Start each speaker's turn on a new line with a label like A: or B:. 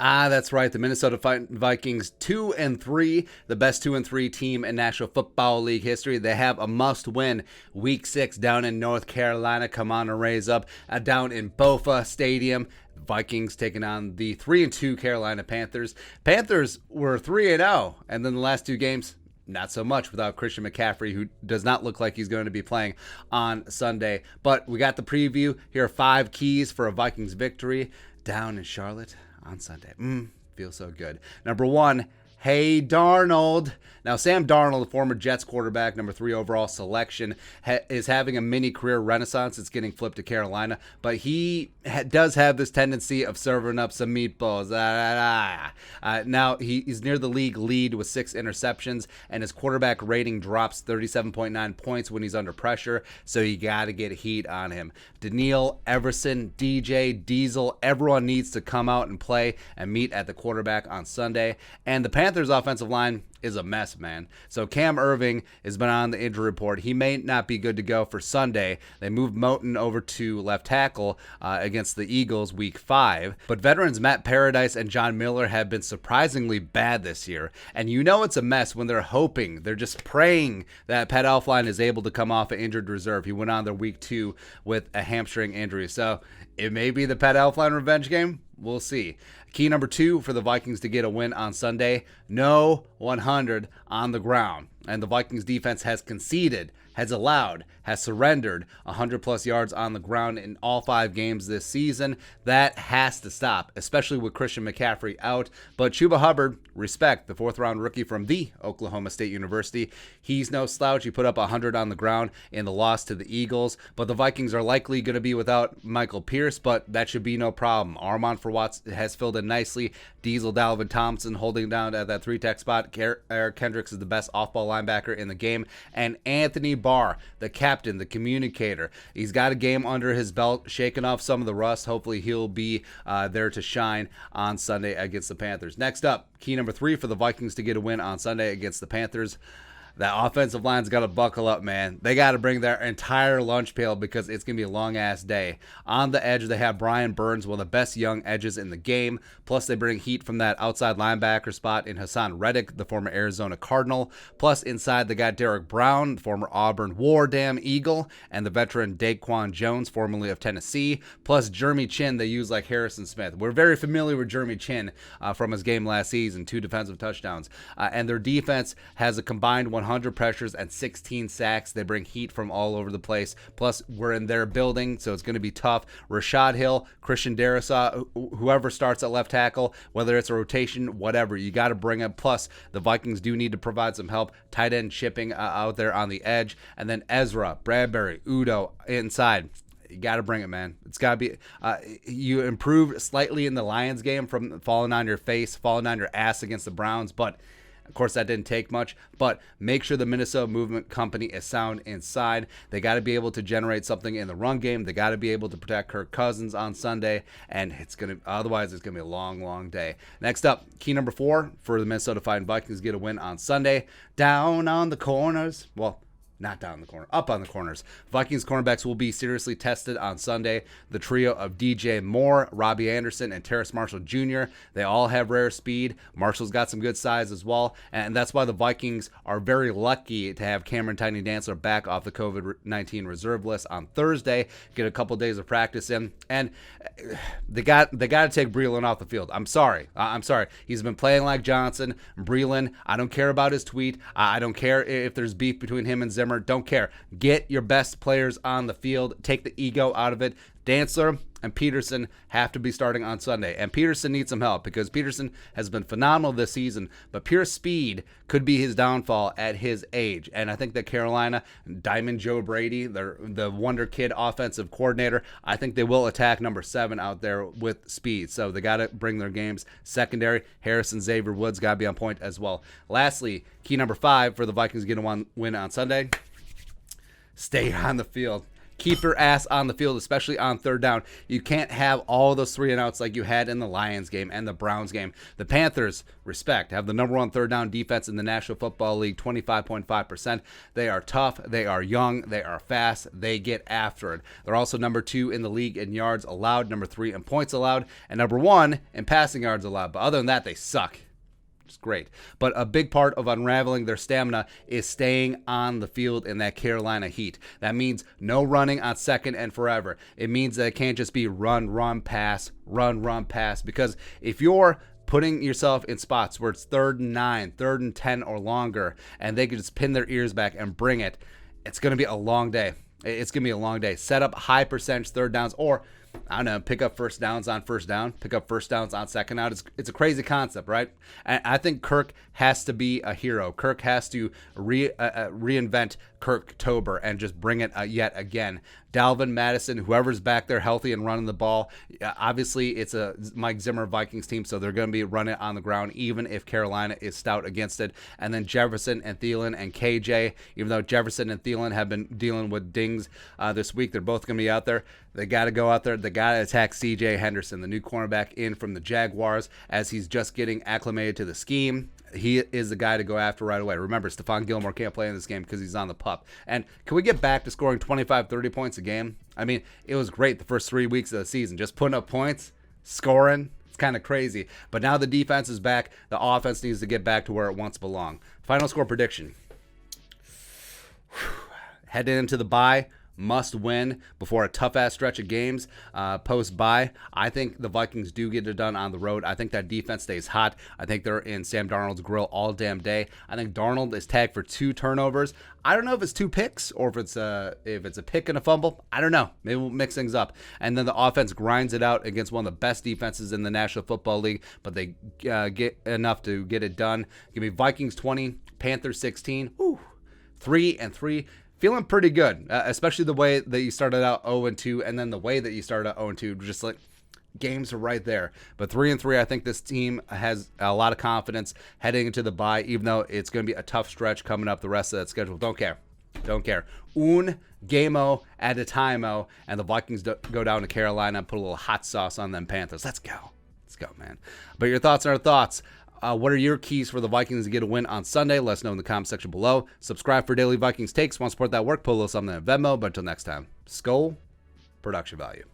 A: That's right. The Minnesota Vikings 2-3, the best 2-3 team in National Football League history. They have a must-win Week 6 down in North Carolina. Come on and raise up down in Bofa Stadium. Vikings taking on the 3-2 Carolina Panthers. Panthers were 3-0, and then the last two games, not so much without Christian McCaffrey, who does not look like he's going to be playing on Sunday. But we got the preview. Here are 5 keys for a Vikings victory down in Charlotte on Sunday. Feels so good. Number 1, hey Darnold. Now, Sam Darnold, the former Jets quarterback, number 3 overall selection, is having a mini career renaissance. It's getting flipped to Carolina, but he does have this tendency of serving up some meatballs. Now, he's near the league lead with 6 interceptions, and his quarterback rating drops 37.9 points when he's under pressure, so you got to get heat on him. Daniil, Everson, DJ, Diesel, everyone needs to come out and play and meet at the quarterback on Sunday, and the Panthers' offensive line is a mess, man. So Cam Irving has been on the injury report. He may not be good to go for Sunday. They moved Moton over to left tackle against the Eagles Week 5. But veterans Matt Paradise and John Miller have been surprisingly bad this year. And you know it's a mess when they're hoping, they're just praying that Pat Elflein is able to come off an injured reserve. He went on their Week 2 with a hamstring injury. So it may be the Pat Elflein revenge game. We'll see. Key number 2 for the Vikings to get a win on Sunday, no 100 on the ground. And the Vikings defense has conceded, has allowed, has surrendered 100-plus yards on the ground in all 5 games this season. That has to stop, especially with Christian McCaffrey out. But Chuba Hubbard, respect, the 4th-round rookie from the Oklahoma State University. He's no slouch. He put up 100 on the ground in the loss to the Eagles. But the Vikings are likely going to be without Michael Pierce, but that should be no problem. Armand for Watts has filled in nicely. Diesel, Dalvin Thompson holding down at that 3-tech spot. Eric Kendricks is the best off-ball linebacker in the game. And Anthony Barr, the captain, the communicator. He's got a game under his belt, shaking off some of the rust. Hopefully he'll be there to shine on Sunday against the Panthers. Next up, key number 3 for the Vikings to get a win on Sunday against the Panthers. That offensive line's got to buckle up, man. They got to bring their entire lunch pail because it's going to be a long-ass day. On the edge, they have Brian Burns, one of the best young edges in the game. Plus, they bring heat from that outside linebacker spot in Hassan Reddick, the former Arizona Cardinal. Plus, inside, they got Derek Brown, the former Auburn War Damn Eagle, and the veteran Daquan Jones, formerly of Tennessee. Plus, Jeremy Chin, they use like Harrison Smith. We're very familiar with Jeremy Chin from his game last season, 2 defensive touchdowns. And their defense has a combined 100 pressures and 16 sacks. They bring heat from all over the place. Plus, we're in their building, so it's going to be tough. Rashad Hill, Christian Darrisaw, whoever starts at left tackle, whether it's a rotation, whatever, you got to bring it. Plus, the Vikings do need to provide some help. Tight end chipping out there on the edge. And then Ezra, Bradbury, Udo inside. You got to bring it, man. It's got to be. You improved slightly in the Lions game from falling on your face, falling on your ass against the Browns, but of course, that didn't take much, but make sure the Minnesota Movement Company is sound inside. They got to be able to generate something in the run game. They got to be able to protect Kirk Cousins on Sunday, and otherwise it's going to be a long, long day. Next up, key number 4 for the Minnesota Vikings get a win on Sunday. Down on the corners. Well, not down the corner, up on the corners. Vikings cornerbacks will be seriously tested on Sunday. The trio of DJ Moore, Robbie Anderson, and Terrace Marshall Jr., they all have rare speed. Marshall's got some good size as well, and that's why the Vikings are very lucky to have Cameron Tiny Dancer back off the COVID-19 reserve list on Thursday, get a couple days of practice in, and they got to take Breeland off the field. I'm sorry. He's been playing like Johnson. Breeland, I don't care about his tweet. I don't care if there's beef between him and Zimmer. Don't care. Get your best players on the field. Take the ego out of it. Dantzler and Peterson have to be starting on Sunday. And Peterson needs some help because Peterson has been phenomenal this season, but pure speed could be his downfall at his age. And I think that Carolina, Diamond Joe Brady, the Wonder Kid offensive coordinator, I think they will attack number 7 out there with speed. So they got to bring their games. Secondary, Harrison, Xavier Woods got to be on point as well. Lastly, key number 5 for the Vikings getting one win on Sunday. Stay on the field. keep your ass on the field, especially on third down. You can't have all those 3-and-outs like you had in the Lions game and the Browns game. The Panthers, respect, have the number 1 third down defense in the National Football League, 25.5%. They are tough. They are young. They are fast. They get after it. They're also number 2 in the league in yards allowed, number 3 in points allowed, and number 1 in passing yards allowed. But other than that, they suck. It's great. But a big part of unraveling their stamina is staying on the field in that Carolina heat. That means no running on second and forever. It means that it can't just be run, pass, run, pass. Because if you're putting yourself in spots where it's 3rd and 9, 3rd and 10 or longer, and they can just pin their ears back and bring it, it's going to be a long day. It's going to be a long day. Set up high percentage third downs, or I don't know, pick up first downs on first down, pick up first downs on second down. It's a crazy concept, right? And I think Kirk has to be a hero. Kirk has to reinvent Kirktober and just bring it yet again. Dalvin, Madison, whoever's back there healthy and running the ball. Obviously, it's a Mike Zimmer Vikings team, so they're going to be running on the ground, even if Carolina is stout against it. And then Jefferson and Thielen and KJ, even though Jefferson and Thielen have been dealing with dings this week, they're both going to be out there. They got to go out there. They got to attack CJ Henderson, the new cornerback in from the Jaguars, as he's just getting acclimated to the scheme. He is the guy to go after right away. Remember, Stephon Gilmore can't play in this game because he's on the pup. And can we get back to scoring 25, 30 points a game? I mean, it was great the first 3 weeks of the season. Just putting up points, scoring. It's kind of crazy. But now the defense is back. The offense needs to get back to where it once belonged. Final score prediction. Heading into the bye. Must win before a tough-ass stretch of games post-bye. I think the Vikings do get it done on the road. I think that defense stays hot. I think they're in Sam Darnold's grill all damn day. I think Darnold is tagged for 2 turnovers. I don't know if it's 2 picks or if it's a pick and a fumble. I don't know. Maybe we'll mix things up. And then the offense grinds it out against one of the best defenses in the National Football League, but they get enough to get it done. Give me Vikings 20, Panthers 16. 3-3. Feeling pretty good, especially the way that you started out 0-2, and then the way that you started out 0-2, just like games are right there. But 3-3, I think this team has a lot of confidence heading into the bye, even though it's going to be a tough stretch coming up the rest of that schedule. Don't care. Un game-o at a time-o, and the Vikings go down to Carolina and put a little hot sauce on them Panthers. Let's go, man. But your thoughts are our thoughts. What are your keys for the Vikings to get a win on Sunday? Let us know in the comment section below. Subscribe for daily Vikings takes. Want to support that work? Pull a little something at Venmo. But until next time, Skol, production value.